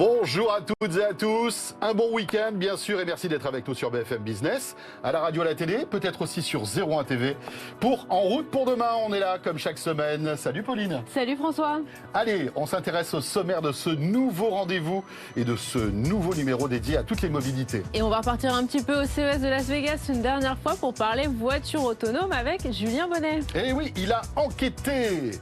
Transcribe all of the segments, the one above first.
Bonjour à toutes et à tous, un bon week-end bien sûr et merci d'être avec nous sur BFM Business, à la radio, à la télé, peut-être aussi sur 01 TV pour En route pour demain. On est là comme chaque semaine. Salut Pauline. Salut François. Allez, on s'intéresse au sommaire de ce nouveau rendez-vous et de ce nouveau numéro dédié à toutes les mobilités. Et on va repartir un petit peu au CES de Las Vegas une dernière fois pour parler voiture autonome avec Julien Bonnet. Eh oui, il a enquêté.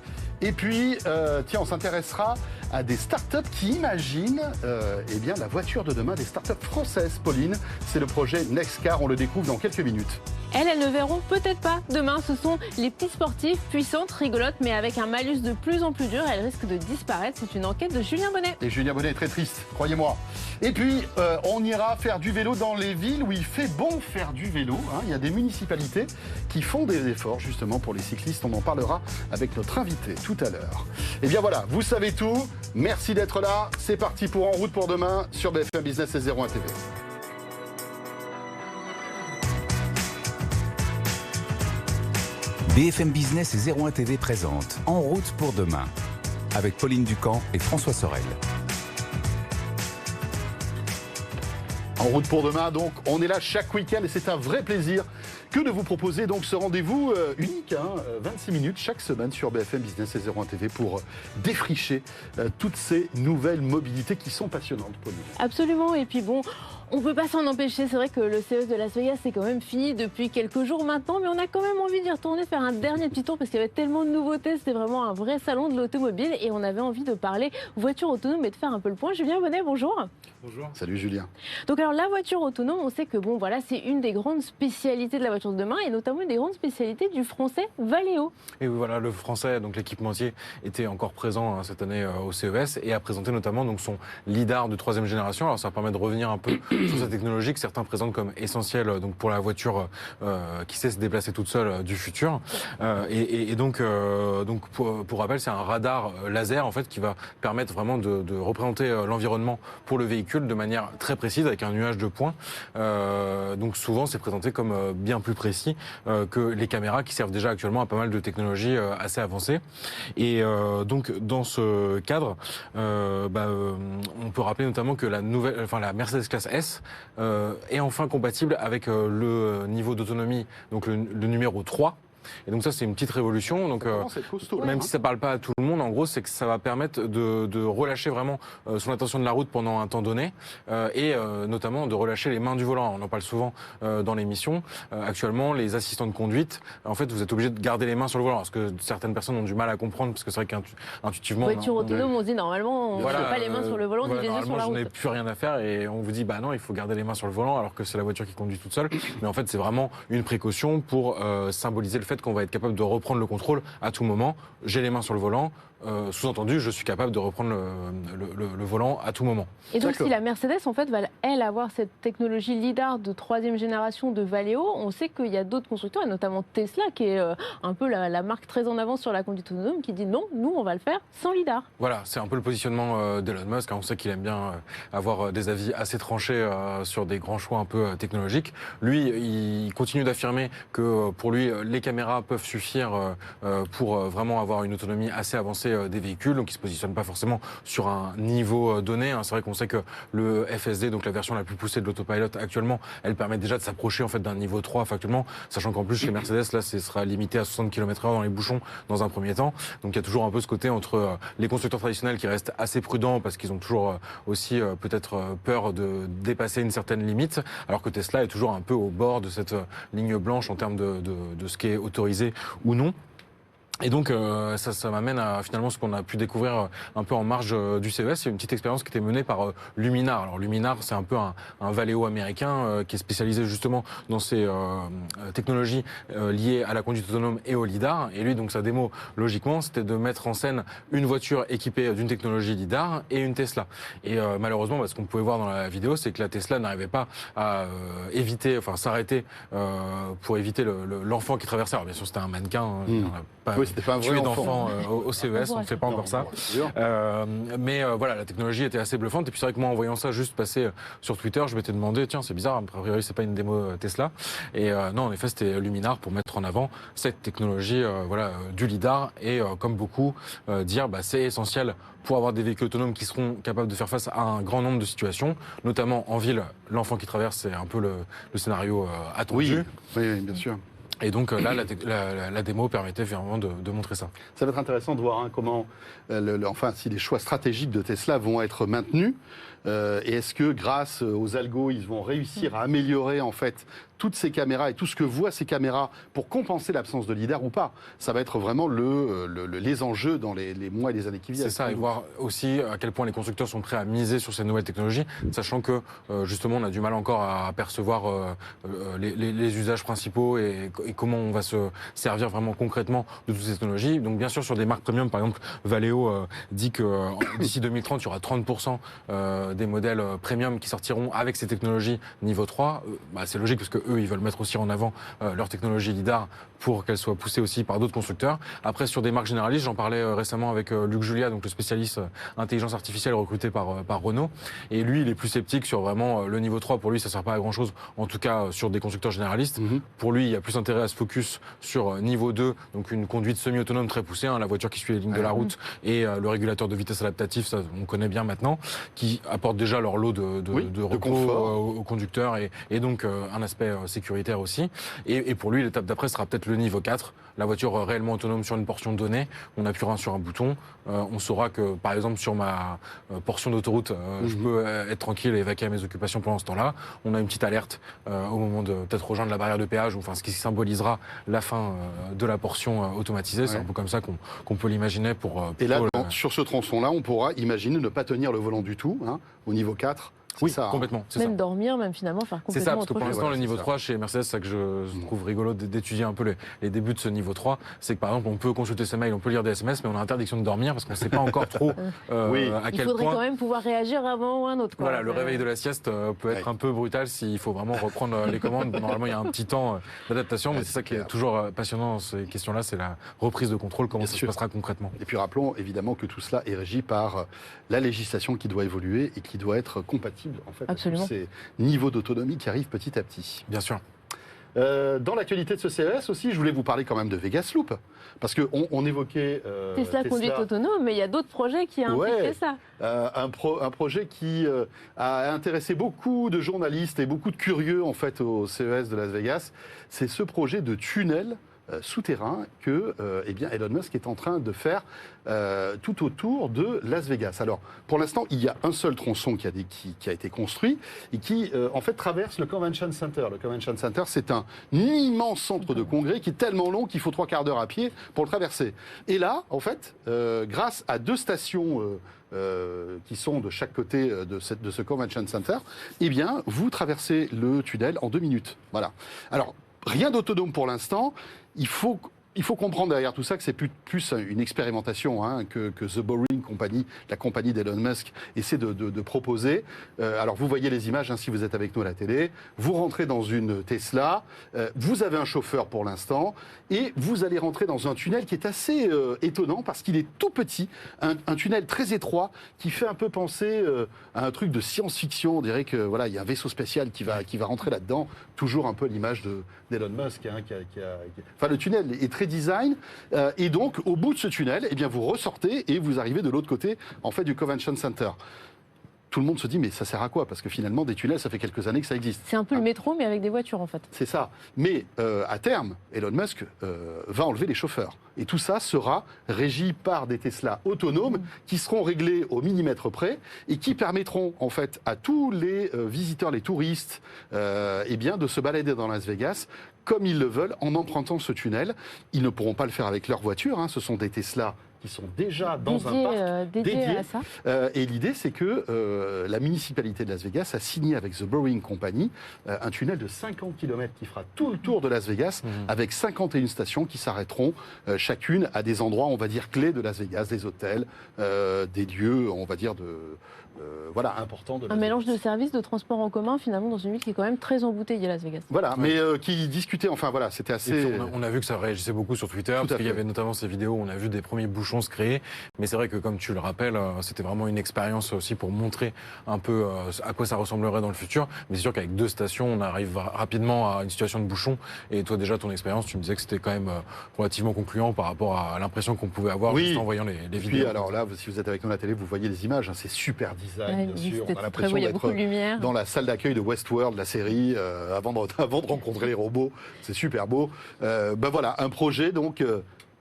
Et puis, tiens, on s'intéressera à des startups qui imaginent eh bien, la voiture de demain, des startups françaises, Pauline. C'est le projet Nextcar, on le découvre dans quelques minutes. Elles ne verront peut-être pas. Demain, ce sont les petits sportifs, puissantes, rigolotes, mais avec un malus de plus en plus dur. Elles risquent de disparaître. C'est une enquête de Julien Bonnet. Et Julien Bonnet est très triste, croyez-moi. Et puis, on ira faire du vélo dans les villes où il fait bon faire du vélo. Hein. Il y a des municipalités qui font des efforts justement pour les cyclistes. On en parlera avec notre invité tout à l'heure. Et bien voilà, vous savez tout. Merci d'être là. C'est parti pour En route pour demain sur BFM Business et 01 TV. BFM Business et 01 TV présente En route pour demain avec Pauline Ducamp et François Sorel. En route pour demain, donc, on est là chaque week-end et c'est un vrai plaisir que de vous proposer donc ce rendez-vous unique, 26 minutes chaque semaine sur BFM Business et 01 TV pour défricher toutes ces nouvelles mobilités qui sont passionnantes, Pauline. Absolument, et puis bon, on ne peut pas s'en empêcher. C'est vrai que le CES de Las Vegas c'est quand même fini depuis quelques jours maintenant, mais on a quand même envie d'y retourner, faire un dernier petit tour parce qu'il y avait tellement de nouveautés. C'était vraiment un vrai salon de l'automobile et on avait envie de parler voiture autonome et de faire un peu le point. Julien Bonnet, bonjour. Bonjour. Salut Julien. Donc alors la voiture autonome, on sait que bon voilà, c'est une des grandes spécialités de la voiture de demain et notamment une des grandes spécialités du français Valeo. Et voilà, le français, donc l'équipementier, était encore présent cette année au CES et a présenté notamment donc son lidar de 3e génération. Alors ça permet de revenir un peu sur cette technologie que certains présentent comme essentielle donc pour la voiture qui sait se déplacer toute seule du futur. Donc pour rappel, c'est un radar laser en fait qui va permettre vraiment de représenter l'environnement pour le véhicule de manière très précise avec un nuage de points. Donc souvent c'est présenté comme bien plus précis que les caméras qui servent déjà actuellement à pas mal de technologies assez avancées. Et donc dans ce cadre, on peut rappeler notamment que la Mercedes classe S est enfin compatible avec le niveau d'autonomie, donc le numéro 3. Et donc ça c'est une petite révolution. Donc costaud, même si ça parle pas à tout le monde, en gros c'est que ça va permettre de relâcher vraiment son attention de la route pendant un temps donné et notamment de relâcher les mains du volant. On en parle souvent dans l'émission. Actuellement les assistants de conduite, en fait vous êtes obligé de garder les mains sur le volant parce que certaines personnes ont du mal à comprendre parce que c'est vrai qu'intuitivement voiture autonome on se dit normalement on n'a pas les mains sur le volant ni les yeux sur la route. On n'a plus rien à faire et on vous dit bah non il faut garder les mains sur le volant alors que c'est la voiture qui conduit toute seule. Mais en fait c'est vraiment une précaution pour symboliser le fait qu'on va être capable de reprendre le contrôle à tout moment. J'ai les mains sur le volant, sous-entendu, je suis capable de reprendre le volant à tout moment. Et donc si la Mercedes, en fait, va elle avoir cette technologie lidar de 3e génération de Valeo, on sait qu'il y a d'autres constructeurs, et notamment Tesla, qui est un peu la marque très en avance sur la conduite autonome, qui dit non, nous, on va le faire sans lidar. Voilà, c'est un peu le positionnement d'Elon Musk. On sait qu'il aime bien avoir des avis assez tranchés sur des grands choix un peu technologiques. Lui, il continue d'affirmer que pour lui, les caméras peuvent suffire pour vraiment avoir une autonomie assez avancée des véhicules, donc ils se positionnent pas forcément sur un niveau donné. C'est vrai qu'on sait que le FSD, donc la version la plus poussée de l'autopilot actuellement, elle permet déjà de s'approcher en fait d'un niveau 3 factuellement, sachant qu'en plus chez Mercedes là, ce sera limité à 60 km/h dans les bouchons dans un premier temps. Donc il y a toujours un peu ce côté entre les constructeurs traditionnels qui restent assez prudents parce qu'ils ont toujours aussi peut-être peur de dépasser une certaine limite, alors que Tesla est toujours un peu au bord de cette ligne blanche en termes de ce qui est autorisé ou non. Et donc ça m'amène à finalement ce qu'on a pu découvrir un peu en marge du CES. C'est une petite expérience qui était menée par Luminar. Alors Luminar, c'est un peu un Valeo américain qui est spécialisé justement dans ces technologies liées à la conduite autonome et au lidar. Et lui, donc sa démo, logiquement, c'était de mettre en scène une voiture équipée d'une technologie lidar et une Tesla. Et malheureusement, ce qu'on pouvait voir dans la vidéo, c'est que la Tesla n'arrivait pas à s'arrêter pour éviter l'enfant qui traversait. Alors bien sûr, c'était un mannequin. c'était pas un vrai tuer enfant. d'enfants au CES, on ne fait pas encore ça. Mais voilà, la technologie était assez bluffante. Et puis c'est vrai que moi, en voyant ça juste passer sur Twitter, je m'étais demandé, tiens, c'est bizarre, a priori, c'est pas une démo Tesla. Et non, en effet, c'était Luminar pour mettre en avant cette technologie du lidar. Et comme beaucoup, dire c'est essentiel pour avoir des véhicules autonomes qui seront capables de faire face à un grand nombre de situations, notamment en ville. L'enfant qui traverse, c'est un peu le scénario attendu. Oui, bien sûr. Et donc là, la démo permettait vraiment de montrer ça. Ça va être intéressant de voir comment, si les choix stratégiques de Tesla vont être maintenus. Et est-ce que grâce aux algos, ils vont réussir à améliorer en fait toutes ces caméras et tout ce que voient ces caméras pour compenser l'absence de lidar ou pas? Ça va être vraiment les enjeux dans les mois et les années qui viennent. C'est ça, et voir aussi à quel point les constructeurs sont prêts à miser sur ces nouvelles technologies, sachant que justement on a du mal encore à percevoir les usages principaux et comment on va se servir vraiment concrètement de toutes ces technologies. Donc bien sûr sur des marques premium, par exemple Valeo dit que d'ici 2030 il y aura 30% des modèles premium qui sortiront avec ces technologies niveau 3. C'est logique parce que eux, ils veulent mettre aussi en avant leur technologie lidar pour qu'elle soit poussée aussi par d'autres constructeurs. Après, sur des marques généralistes, j'en parlais récemment avec Luc Julia, donc le spécialiste intelligence artificielle recruté par Renault. Et lui, il est plus sceptique sur vraiment le niveau 3. Pour lui, ça ne sert pas à grand-chose, en tout cas sur des constructeurs généralistes. Pour lui, il y a plus intérêt à se focus sur niveau 2, donc une conduite semi-autonome très poussée, la voiture qui suit les lignes de la route et le régulateur de vitesse adaptatif, ça on connaît bien maintenant, qui apportent déjà leur lot de repos aux conducteurs et donc un aspect sécuritaire aussi. Et pour lui, l'étape d'après sera peut-être le niveau 4, la voiture réellement autonome sur une portion donnée. On appuiera sur un bouton, on saura que par exemple sur ma portion d'autoroute, je peux être tranquille et évacuer mes occupations pendant ce temps-là. On a une petite alerte au moment de peut-être rejoindre la barrière de péage, enfin ce qui symbolisera la fin de la portion automatisée. C'est un peu comme ça qu'on peut l'imaginer pour et là, sur ce tronçon-là, on pourra imaginer ne pas tenir le volant du tout, au niveau 4. Oui, ça, complètement. Même dormir, même finalement, faire complètement. C'est ça, parce que pour autre chose. l'instant, le niveau 3 chez Mercedes, c'est ça que je trouve rigolo d'étudier un peu les débuts de ce niveau 3. C'est que par exemple, on peut consulter ses mails, on peut lire des SMS, mais on a interdiction de dormir parce qu'on ne sait pas encore trop à quel point. Il faudrait quand même pouvoir réagir à un moment ou à un autre. Voilà, le réveil de la sieste peut être un peu brutal s'il faut vraiment reprendre les commandes. Normalement, il y a un petit temps d'adaptation, mais c'est ça qui est toujours passionnant dans ces questions-là, c'est la reprise de contrôle, comment ça se passera concrètement. Et puis rappelons évidemment que tout cela est régi par la législation qui doit évoluer et qui doit être compatible en fait. Absolument. Ces niveaux d'autonomie qui arrivent petit à petit. Bien sûr. Dans l'actualité de ce CES aussi, je voulais vous parler quand même de Vegas Loop, parce qu'on évoquait Tesla conduite autonome, mais il y a d'autres projets qui impliquent ça. Un projet qui a intéressé beaucoup de journalistes et beaucoup de curieux en fait au CES de Las Vegas. C'est ce projet de tunnel souterrain que Elon Musk est en train de faire tout autour de Las Vegas. Alors, pour l'instant, il y a un seul tronçon qui a été construit et qui, en fait, traverse le Convention Center. Le Convention Center, c'est un immense centre de congrès qui est tellement long qu'il faut 3 quarts d'heure à pied pour le traverser. Et là, en fait, grâce à 2 stations qui sont de chaque côté de ce Convention Center, vous traversez le tunnel en 2 minutes. Voilà. Alors, rien d'autonome pour l'instant. Il faut comprendre derrière tout ça que c'est plus une expérimentation que The Boring Company, la compagnie d'Elon Musk, essaie de proposer. Alors vous voyez les images si vous êtes avec nous à la télé. Vous rentrez dans une Tesla, vous avez un chauffeur pour l'instant, et vous allez rentrer dans un tunnel qui est assez étonnant parce qu'il est tout petit, un tunnel très étroit qui fait un peu penser à un truc de science-fiction. On dirait que voilà, il y a un vaisseau spécial qui va rentrer là-dedans. Toujours un peu l'image d'Elon Musk. Enfin, le tunnel est très design. Et donc, au bout de ce tunnel, vous ressortez et vous arrivez de l'autre côté, en fait, du Convention Center. Tout le monde se dit, mais ça sert à quoi? Parce que finalement, des tunnels, ça fait quelques années que ça existe. C'est un peu le métro, mais avec des voitures, en fait. C'est ça. Mais à terme, Elon Musk va enlever les chauffeurs. Et tout ça sera régi par des Tesla autonomes qui seront réglés au millimètre près et qui permettront, en fait, à tous les visiteurs, les touristes, de se balader dans Las Vegas comme ils le veulent en empruntant ce tunnel. Ils ne pourront pas le faire avec leur voiture. Ce sont des Tesla qui sont déjà dans un parc dédié à ça. Et l'idée, c'est que la municipalité de Las Vegas a signé avec The Boring Company un tunnel de 50 km qui fera tout le tour de Las Vegas avec 51 stations qui s'arrêteront chacune à des endroits, on va dire, clés de Las Vegas, des hôtels, des lieux, on va dire, voilà, important de Las Un mélange Vegas. de services de transport en commun, finalement, dans une ville qui est quand même très embouteillée, Las Vegas. Voilà, mais qui discutait, enfin voilà, c'était Et puis, assez... on a vu que ça réagissait beaucoup sur Twitter, parce qu'il y avait notamment ces vidéos où on a vu des premiers bouchons se créer. Mais c'est vrai que, comme tu le rappelles, c'était vraiment une expérience aussi pour montrer un peu à quoi ça ressemblerait dans le futur. Mais c'est sûr qu'avec 2 stations, on arrive rapidement à une situation de bouchon. Et toi, déjà, ton expérience, tu me disais que c'était quand même relativement concluant par rapport à l'impression qu'on pouvait avoir juste en voyant les vidéos. Puis alors là, si vous êtes avec nous à la télé, vous voyez les images, hein, c'est super design, bien sûr. On a l'impression il y a beaucoup de lumière. dans la salle d'accueil de Westworld, la série, avant de rencontrer les robots. C'est super beau. Ben voilà, un projet donc...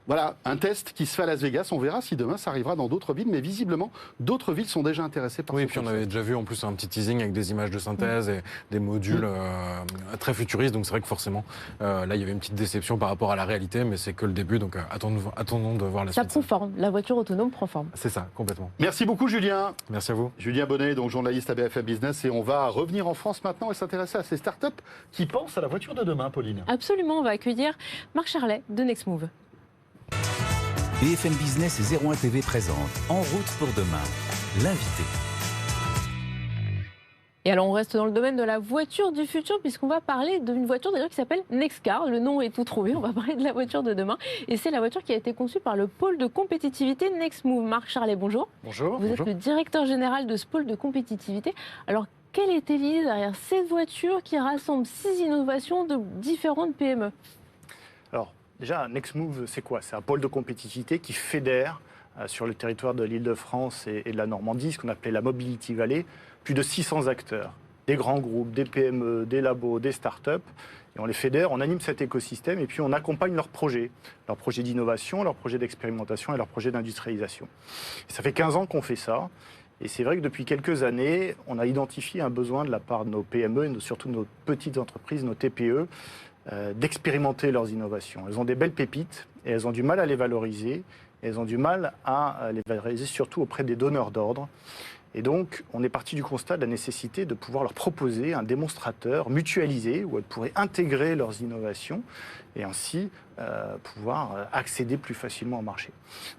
Voilà, un test qui se fait à Las Vegas. On verra si demain ça arrivera dans d'autres villes. Mais visiblement, d'autres villes sont déjà intéressées par Oui, ce puis on concept. avait déjà vu en plus un petit teasing avec des images de synthèse et des modules très futuristes. Donc c'est vrai que forcément, là, il y avait une petite déception par rapport à la réalité, mais c'est que le début. Donc attendons de voir la Ça suite. prend forme. La voiture autonome prend forme. C'est ça, complètement. Merci beaucoup, Julien. Merci à vous. Julien Bonnet, donc journaliste à BFM Business. Et on va revenir en France maintenant et s'intéresser à ces startups qui pensent à la voiture de demain, Pauline. Absolument, on va accueillir Marc Charlet de Nextmove. BFM Business et 01 TV présente En route pour demain, l'invité. Et alors on reste dans le domaine de la voiture du futur puisqu'on va parler d'une voiture d'ailleurs qui s'appelle Nextcar. Le nom est tout trouvé, on va parler de la voiture de demain. Et c'est la voiture qui a été conçue par le pôle de compétitivité Nextmove. Marc Charlet, bonjour. Bonjour. Vous êtes le directeur général de ce pôle de compétitivité. Alors quelle était l'idée derrière cette voiture qui rassemble 6 innovations de différentes PME? Alors, déjà, Nextmove, c'est quoi? C'est un pôle de compétitivité qui fédère sur le territoire de l'Île-de-France et de la Normandie, ce qu'on appelait la Mobility Valley, plus de 600 acteurs, des grands groupes, des PME, des labos, des startups. Et on les fédère, on anime cet écosystème et puis on accompagne leurs projets d'innovation, leurs projets d'expérimentation et leurs projets d'industrialisation. Et ça fait 15 ans qu'on fait ça. Et c'est vrai que depuis quelques années, on a identifié un besoin de la part de nos PME et surtout de nos petites entreprises, nos TPE, d'expérimenter leurs innovations. Elles ont des belles pépites et elles ont du mal à les valoriser. Et elles ont du mal à les valoriser surtout auprès des donneurs d'ordre. Et donc, on est parti du constat de la nécessité de pouvoir leur proposer un démonstrateur mutualisé où elles pourraient intégrer leurs innovations et ainsi pouvoir accéder plus facilement au marché.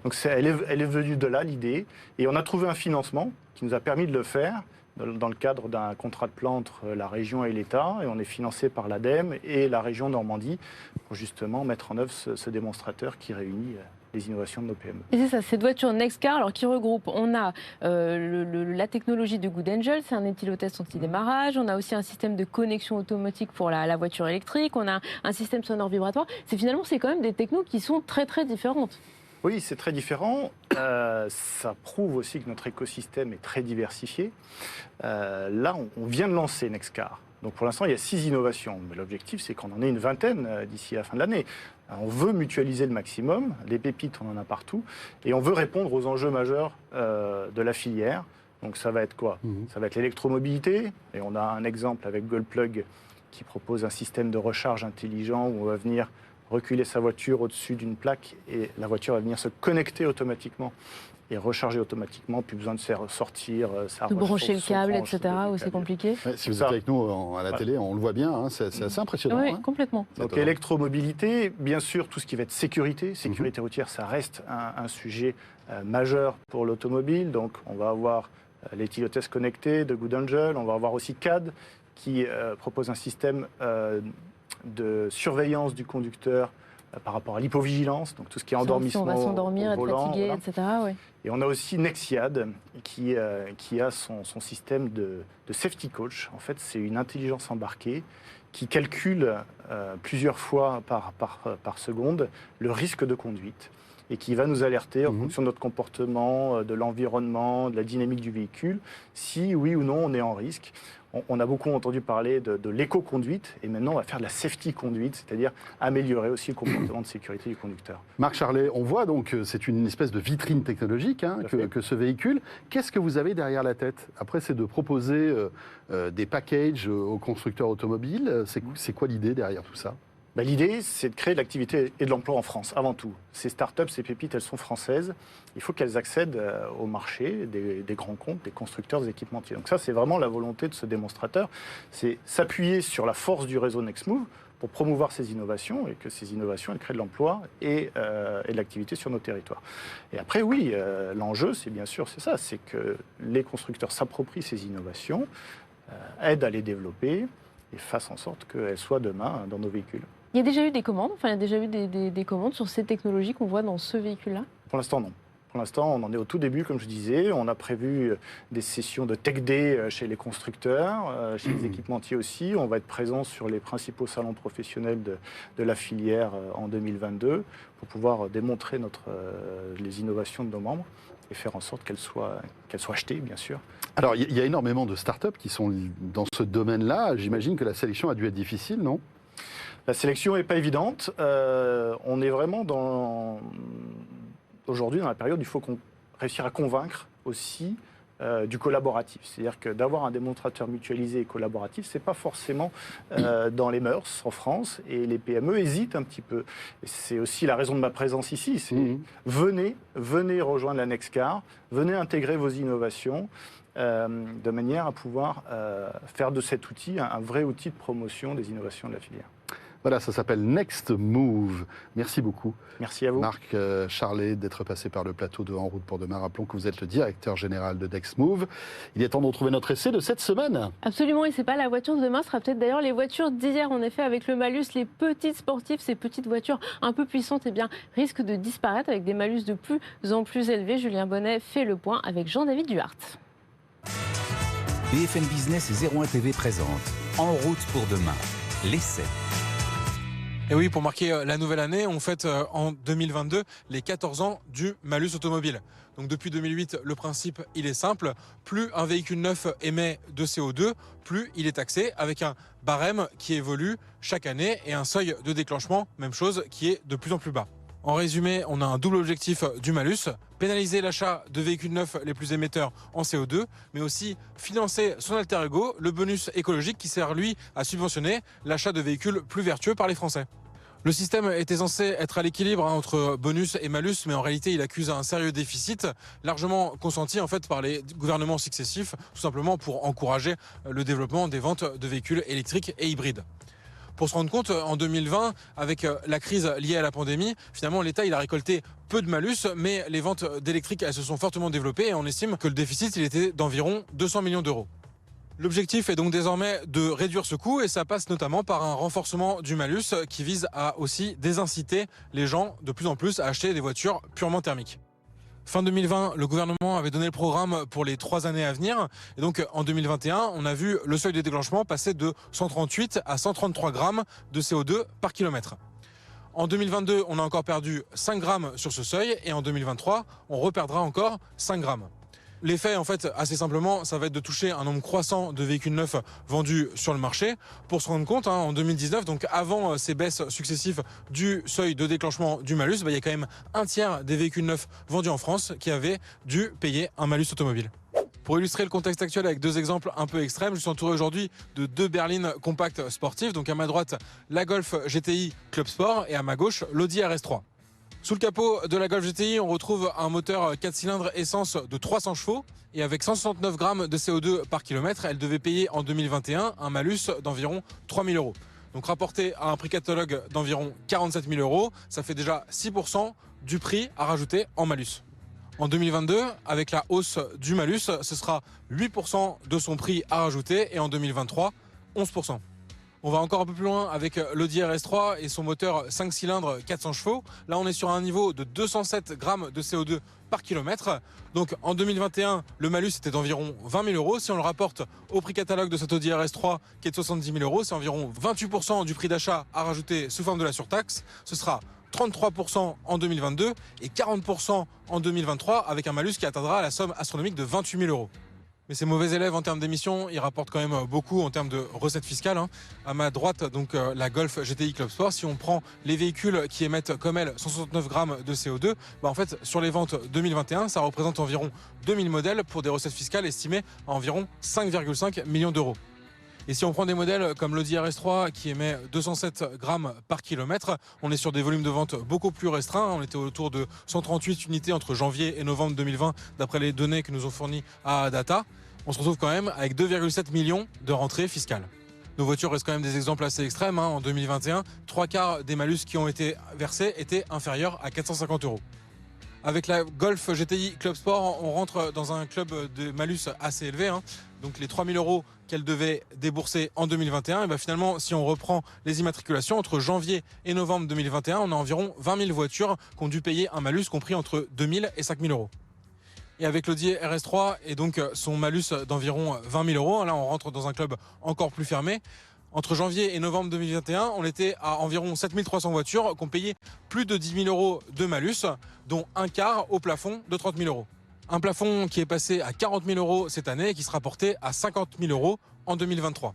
Donc, elle est venue de là, l'idée. Et on a trouvé un financement qui nous a permis de le faire dans le cadre d'un contrat de plan entre la région et l'État. Et on est financé par l'ADEME et la région Normandie pour justement mettre en œuvre ce démonstrateur qui réunit les innovations de nos PME. Et c'est ça, cette voiture Nextcar, alors qui regroupe, on a la technologie de Good Angel, c'est un éthylotest anti-démarrage, on a aussi un système de connexion automatique pour la voiture électrique, on a un système sonore vibratoire. C'est quand même des technos qui sont très très différentes. Oui, c'est très différent. Ça prouve aussi que notre écosystème est très diversifié. Là, on vient de lancer Nextcar. Donc pour l'instant, il y a 6 innovations. Mais l'objectif, c'est qu'on en ait une vingtaine d'ici la fin de l'année. On veut mutualiser le maximum. Les pépites, on en a partout. Et on veut répondre aux enjeux majeurs de la filière. Donc ça va être quoi? Ça va être l'électromobilité. Et on a un exemple avec Goldplug qui propose un système de recharge intelligent où on va venir reculer sa voiture au-dessus d'une plaque et la voiture va venir se connecter automatiquement et recharger automatiquement, plus besoin de faire sortir sa De brancher le son câble, branche, etc., de où c'est compliqué. Ouais, si vous êtes avec nous à la télé, on le voit bien, hein, c'est assez impressionnant. Oui, hein. complètement. Donc électromobilité, bien sûr, tout ce qui va être sécurité. Sécurité routière, ça reste un sujet majeur pour l'automobile. Donc on va avoir l'éthylotest connecté de Good Angel, on va avoir aussi CAD qui propose un système de surveillance du conducteur par rapport à l'hypovigilance, donc tout ce qui est endormissement. On va s'endormir, être volant, fatigué, voilà. etc. Oui. Et on a aussi Nexiad qui a son système de safety coach. En fait, c'est une intelligence embarquée qui calcule plusieurs fois par seconde le risque de conduite et qui va nous alerter en fonction de notre comportement, de l'environnement, de la dynamique du véhicule, si oui ou non on est en risque. On a beaucoup entendu parler de l'éco-conduite et maintenant on va faire de la safety conduite, c'est-à-dire améliorer aussi le comportement de sécurité du conducteur. Marc Charlet, on voit donc c'est une espèce de vitrine technologique hein, que ce véhicule. Qu'est-ce que vous avez derrière la tête? Après, c'est de proposer des packages aux constructeurs automobiles. C'est quoi l'idée derrière tout ça? L'idée, c'est de créer de l'activité et de l'emploi en France, avant tout. Ces startups, ces pépites, elles sont françaises. Il faut qu'elles accèdent au marché des grands comptes, des constructeurs, des équipementiers. Donc ça, c'est vraiment la volonté de ce démonstrateur. C'est s'appuyer sur la force du réseau NextMove pour promouvoir ces innovations et que ces innovations, elles créent de l'emploi et de l'activité sur nos territoires. Et après, oui, l'enjeu, c'est bien sûr, c'est ça, c'est que les constructeurs s'approprient ces innovations, aident à les développer et fassent en sorte qu'elles soient demain dans nos véhicules. Il y a déjà eu des commandes, il y a déjà eu des commandes sur ces technologies qu'on voit dans ce véhicule-là? Pour l'instant, non. Pour l'instant, on en est au tout début, comme je disais. On a prévu des sessions de Tech Day chez les constructeurs, chez les équipementiers aussi. On va être présent sur les principaux salons professionnels de la filière en 2022 pour pouvoir démontrer les innovations de nos membres et faire en sorte qu'elles soient achetées, bien sûr. Alors, il y a énormément de startups qui sont dans ce domaine-là. J'imagine que la sélection a dû être difficile, non ? La sélection n'est pas évidente. On est vraiment aujourd'hui dans la période où il faut réussir à convaincre aussi du collaboratif. C'est-à-dire que d'avoir un démonstrateur mutualisé et collaboratif, ce n'est pas forcément dans les mœurs en France, et les PME hésitent un petit peu. Et c'est aussi la raison de ma présence ici, c'est venez rejoindre la Nexcar, venez intégrer vos innovations de manière à pouvoir faire de cet outil un vrai outil de promotion des innovations de la filière. Voilà, ça s'appelle NextMove. Merci beaucoup. Merci à vous. Marc Charlet, d'être passé par le plateau de En route pour demain. Rappelons que vous êtes le directeur général de NextMove. Il est temps de retrouver notre essai de cette semaine. Absolument, et c'est pas la voiture de demain, ce sera peut-être d'ailleurs les voitures d'hier. En effet, avec le malus, les petites sportives, ces petites voitures un peu puissantes, risquent de disparaître avec des malus de plus en plus élevés. Julien Bonnet fait le point avec Jean-David Duhart. BFM Business et 01 TV présente En route pour demain, l'essai. Et oui, pour marquer la nouvelle année, on fête en 2022 les 14 ans du malus automobile. Donc depuis 2008, le principe, il est simple. Plus un véhicule neuf émet de CO2, plus il est taxé, avec un barème qui évolue chaque année et un seuil de déclenchement, même chose, qui est de plus en plus bas. En résumé, on a un double objectif du malus, pénaliser l'achat de véhicules neufs les plus émetteurs en CO2, mais aussi financer son alter ego, le bonus écologique qui sert lui à subventionner l'achat de véhicules plus vertueux par les Français. Le système était censé être à l'équilibre entre bonus et malus, mais en réalité il accuse un sérieux déficit, largement consenti en fait par les gouvernements successifs, tout simplement pour encourager le développement des ventes de véhicules électriques et hybrides. Pour se rendre compte, en 2020, avec la crise liée à la pandémie, finalement l'État il a récolté peu de malus, mais les ventes d'électriques elles se sont fortement développées et on estime que le déficit il était d'environ 200 millions d'euros. L'objectif est donc désormais de réduire ce coût et ça passe notamment par un renforcement du malus qui vise à aussi désinciter les gens de plus en plus à acheter des voitures purement thermiques. Fin 2020, le gouvernement avait donné le programme pour les 3 années à venir. Et donc en 2021, on a vu le seuil de déclenchement passer de 138 à 133 grammes de CO2 par kilomètre. En 2022, on a encore perdu 5 grammes sur ce seuil et en 2023, on reperdra encore 5 grammes. L'effet, en fait, assez simplement, ça va être de toucher un nombre croissant de véhicules neufs vendus sur le marché. Pour se rendre compte, en 2019, donc avant ces baisses successives du seuil de déclenchement du malus, il y a quand même un tiers des véhicules neufs vendus en France qui avaient dû payer un malus automobile. Pour illustrer le contexte actuel avec 2 exemples un peu extrêmes, je suis entouré aujourd'hui de 2 berlines compactes sportives. Donc à ma droite, la Golf GTI Club Sport et à ma gauche, l'Audi RS3. Sous le capot de la Golf GTI, on retrouve un moteur 4 cylindres essence de 300 chevaux et avec 169 grammes de CO2 par kilomètre, elle devait payer en 2021 un malus d'environ 3 000 euros. Donc rapporté à un prix catalogue d'environ 47 000 euros, ça fait déjà 6% du prix à rajouter en malus. En 2022, avec la hausse du malus, ce sera 8% de son prix à rajouter et en 2023, 11%. On va encore un peu plus loin avec l'Audi RS3 et son moteur 5 cylindres 400 chevaux. Là, on est sur un niveau de 207 grammes de CO2 par kilomètre. Donc en 2021, le malus était d'environ 20 000 euros. Si on le rapporte au prix catalogue de cet Audi RS3 qui est de 70 000 euros, c'est environ 28% du prix d'achat à rajouter sous forme de la surtaxe. Ce sera 33% en 2022 et 40% en 2023 avec un malus qui atteindra la somme astronomique de 28 000 euros. Mais ces mauvais élèves en termes d'émissions, ils rapportent quand même beaucoup en termes de recettes fiscales. À ma droite, donc la Golf GTI Club Sport, si on prend les véhicules qui émettent comme elle 169 grammes de CO2, en fait sur les ventes 2021, ça représente environ 2000 modèles pour des recettes fiscales estimées à environ 5,5 millions d'euros. Et si on prend des modèles comme l'Audi RS3 qui émet 207 grammes par kilomètre, on est sur des volumes de vente beaucoup plus restreints. On était autour de 138 unités entre janvier et novembre 2020, d'après les données que nous ont fournies à Data. On se retrouve quand même avec 2,7 millions de rentrées fiscales. Nos voitures restent quand même des exemples assez extrêmes. En 2021, 3/4 des malus qui ont été versés étaient inférieurs à 450 €. Avec la Golf GTI Club Sport, on rentre dans un club de malus assez élevé. Donc les 3 000 € qu'elle devait débourser en 2021, et bien finalement, si on reprend les immatriculations, entre janvier et novembre 2021, on a environ 20 000 voitures qui ont dû payer un malus compris entre 2 000 et 5 000 €. Et avec l'Audi RS3 et donc son malus d'environ 20 000 €, là on rentre dans un club encore plus fermé. Entre janvier et novembre 2021, on était à environ 7 300 voitures qui ont payé plus de 10 000 € de malus, dont un quart au plafond de 30 000 €. Un plafond qui est passé à 40 000 € cette année et qui sera porté à 50 000 € en 2023.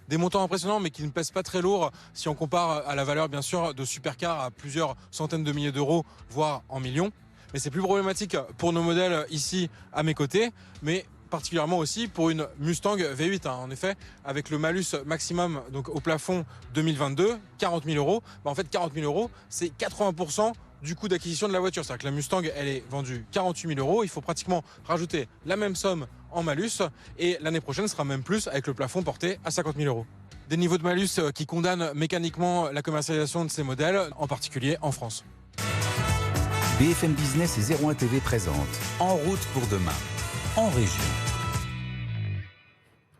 Des montants impressionnants mais qui ne pèsent pas très lourd si on compare à la valeur bien sûr de supercars à plusieurs centaines de milliers d'euros, voire en millions. Mais c'est plus problématique pour nos modèles ici à mes côtés, mais particulièrement aussi pour une Mustang V8. En effet, avec le malus maximum donc au plafond 2022, 40 000 €, en fait 40 000 €, c'est 80% du coût d'acquisition de la voiture. C'est-à-dire que la Mustang, elle est vendue 48 000 €. Il faut pratiquement rajouter la même somme en malus et l'année prochaine sera même plus avec le plafond porté à 50 000 €. Des niveaux de malus qui condamnent mécaniquement la commercialisation de ces modèles, en particulier en France. BFM Business et 01 TV présentent En route pour demain, en région.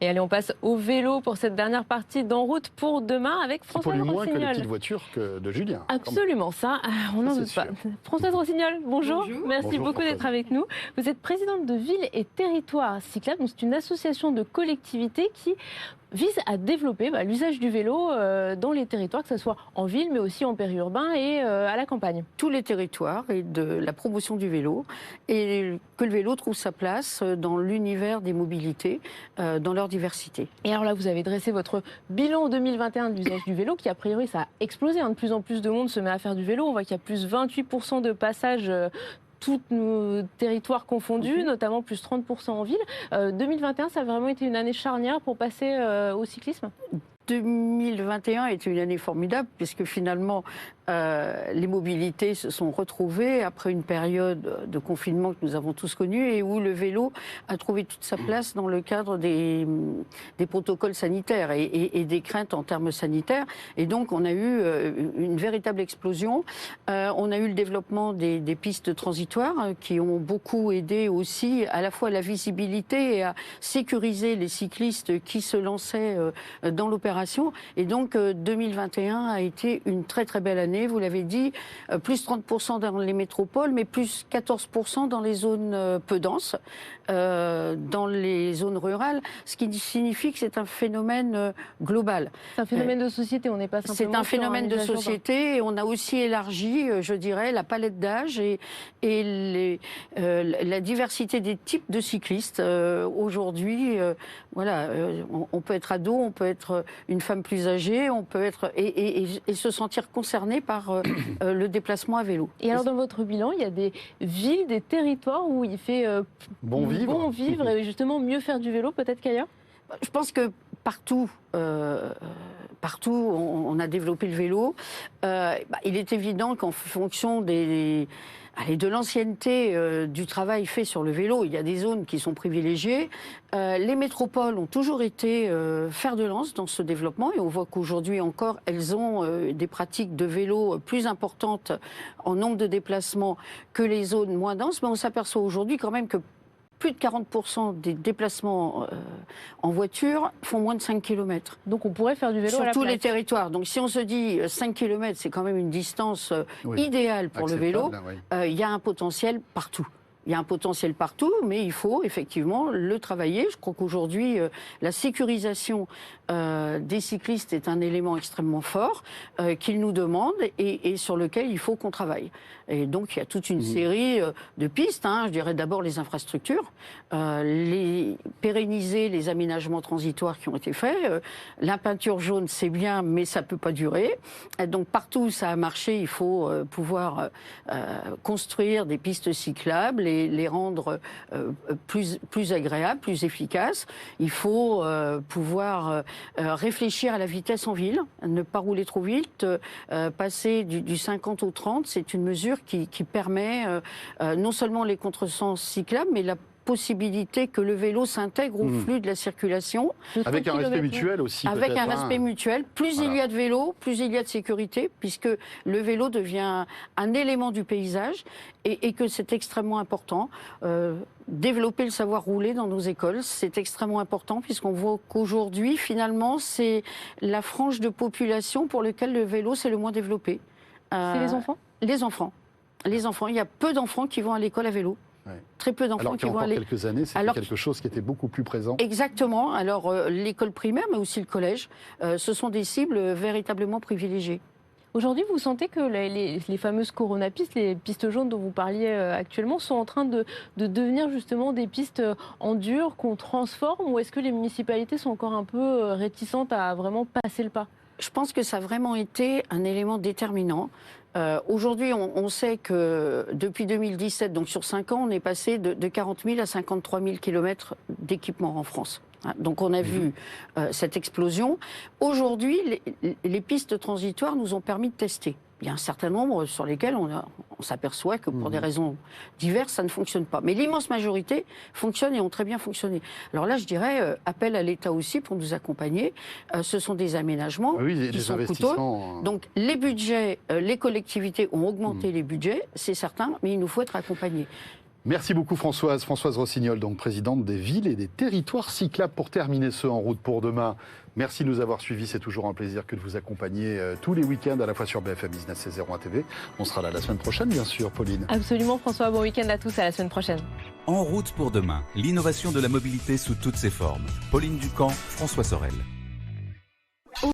Et allez, on passe au vélo pour cette dernière partie d'En route pour demain avec Françoise Rossignol. C'est moins que les Rossignol. petites voitures que de Julien. Absolument, ça, on n'en Ça, doute c'est pas. sûr. Françoise Rossignol, bonjour. Bonjour. Merci Bonjour, beaucoup d'être Françoise. avec nous. Vous êtes présidente de Ville et Territoire Cyclable. Donc c'est une association de collectivités qui vise à développer l'usage du vélo dans les territoires, que ce soit en ville, mais aussi en périurbain et à la campagne. Tous les territoires et de la promotion du vélo et que le vélo trouve sa place dans l'univers des mobilités, dans leur diversité. Et alors là, vous avez dressé votre bilan 2021 de l'usage du vélo qui, a priori, ça a explosé. De plus en plus de monde se met à faire du vélo. On voit qu'il y a plus 28% de passages tous nos territoires confondus, notamment plus 30% en ville. 2021, ça a vraiment été une année charnière pour passer au cyclisme ? 2021 est une année formidable puisque finalement les mobilités se sont retrouvées après une période de confinement que nous avons tous connue et où le vélo a trouvé toute sa place dans le cadre des protocoles sanitaires et des craintes en termes sanitaires. Et donc on a eu une véritable explosion. On a eu le développement des pistes transitoires qui ont beaucoup aidé aussi à la fois à la visibilité et à sécuriser les cyclistes qui se lançaient dans l'opération. Et donc 2021 a été une très très belle année. Vous l'avez dit, plus 30% dans les métropoles, mais plus 14% dans les zones peu denses, dans les zones rurales, ce qui signifie que c'est un phénomène global. C'est un phénomène de société, on n'est pas simplement C'est un sur phénomène de usage urbain. société et on a aussi élargi, je dirais, la palette d'âge et la diversité des types de cyclistes. Aujourd'hui, voilà, on peut être ado, on peut être une femme plus âgée, on peut être et se sentir concerné par le déplacement à vélo. Et alors dans votre bilan, il y a des villes, des territoires où il fait Bon vivre. et justement mieux faire du vélo peut-être qu'ailleurs ? Je pense que partout, on a développé le vélo. Il est évident qu'en fonction de l'ancienneté du travail fait sur le vélo, il y a des zones qui sont privilégiées. Les métropoles ont toujours été fer de lance dans ce développement et on voit qu'aujourd'hui encore, elles ont des pratiques de vélo plus importantes en nombre de déplacements que les zones moins denses. Mais on s'aperçoit aujourd'hui quand même que plus de 40% des déplacements en voiture font moins de 5 km. Donc on pourrait faire du vélo Sur à la tous place. les territoires. Donc si on se dit 5 km, c'est quand même une distance idéale pour le vélo, Acceptable, oui. il y a un potentiel partout. Il y a un potentiel partout, mais il faut effectivement le travailler. Je crois qu'aujourd'hui, la sécurisation des cyclistes est un élément extrêmement fort qu'ils nous demandent et sur lequel il faut qu'on travaille. Et donc, il y a toute une série de pistes. Je dirais d'abord les infrastructures, pérenniser les aménagements transitoires qui ont été faits. La peinture jaune, c'est bien, mais ça ne peut pas durer. Et donc, partout où ça a marché, il faut pouvoir construire des pistes cyclables les rendre plus agréables, plus efficaces. Il faut pouvoir réfléchir à la vitesse en ville, ne pas rouler trop vite, passer du 50 au 30. C'est une mesure qui permet non seulement les contresens cyclables, mais la possibilité que le vélo s'intègre au flux de la circulation. Avec un respect mutuel aussi. Avec un respect mutuel. Plus il y a de vélos, plus il y a de sécurité, puisque le vélo devient un élément du paysage et que c'est extrêmement important. Développer le savoir rouler dans nos écoles, c'est extrêmement important, puisqu'on voit qu'aujourd'hui, finalement, c'est la frange de population pour laquelle le vélo c'est le moins développé. C'est les enfants ? Les enfants. Les enfants. Il y a peu d'enfants qui vont à l'école à vélo. Ouais. Très peu d'enfants qui vont aller. Alors qu'il y a encore quelques années, c'était quelque chose qui était beaucoup plus présent. Exactement. Alors, l'école primaire, mais aussi le collège, ce sont des cibles véritablement privilégiées. Aujourd'hui, vous sentez que les fameuses coronapistes, les pistes jaunes dont vous parliez actuellement, sont en train de devenir justement des pistes en dur qu'on transforme, ou est-ce que les municipalités sont encore un peu réticentes à vraiment passer le pas ? Je pense que ça a vraiment été un élément déterminant. Aujourd'hui, on sait que depuis 2017, donc sur 5 ans, on est passé de 40 000 à 53 000 kilomètres d'équipement en France. Donc on a vu cette explosion. Aujourd'hui, les pistes transitoires nous ont permis de tester. Il y a un certain nombre sur lesquels on s'aperçoit que pour des raisons diverses, ça ne fonctionne pas. Mais l'immense majorité fonctionne et ont très bien fonctionné. Alors là, je dirais, appel à l'État aussi pour nous accompagner. Ce sont des aménagements qui sont coûteux. Donc les budgets, les collectivités ont augmenté les budgets, c'est certain, mais il nous faut être accompagnés. Merci beaucoup Françoise Rossignol, donc présidente des villes et des territoires cyclables. Pour terminer ce En route pour demain, merci de nous avoir suivis. C'est toujours un plaisir que de vous accompagner tous les week-ends à la fois sur BFM Business et 01 TV. On sera là la semaine prochaine, bien sûr, Pauline. Absolument, François. Bon week-end à tous. À la semaine prochaine. En route pour demain, l'innovation de la mobilité sous toutes ses formes. Pauline Ducamp, François Sorel.